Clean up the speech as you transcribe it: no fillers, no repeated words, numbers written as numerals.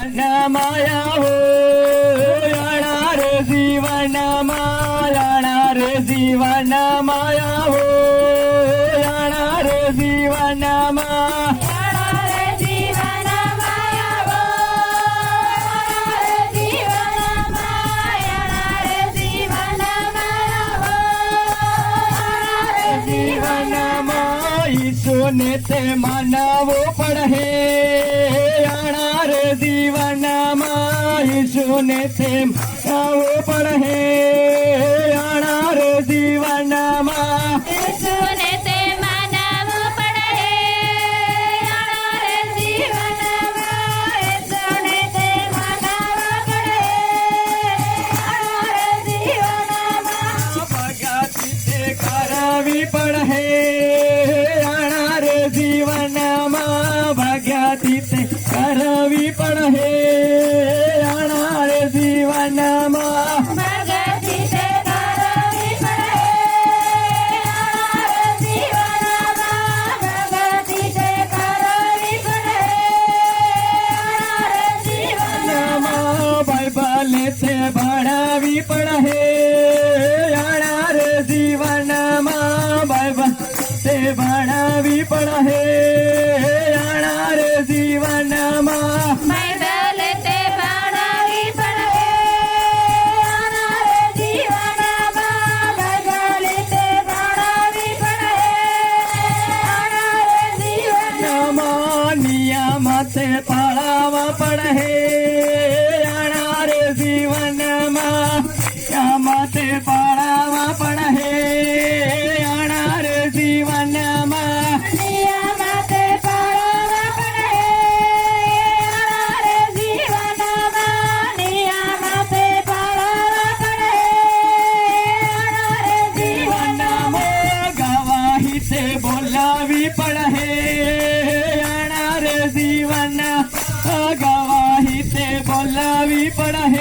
माया हो येणार जीवन येणार जीवन माया हो येणार जीवन ईशुने ते मानवो पड़े येणार जीवन ईशुने ते मानवो पड़े येणार जीवन करावी पड़े येणार जीवन भगती ते करावी पड़े येणार जीवन बाइबल से बढ़ावी पड़े येणार जीवन बाइबल से बढ़ावी पड़े येणार जीवन नियमते पाळावा पड़े येणार जीवन नियमते पाळावा पड़े येणार जीवन गवाही से बोलावी पड़े येणार जीवन गवाही से बोलावी पड़े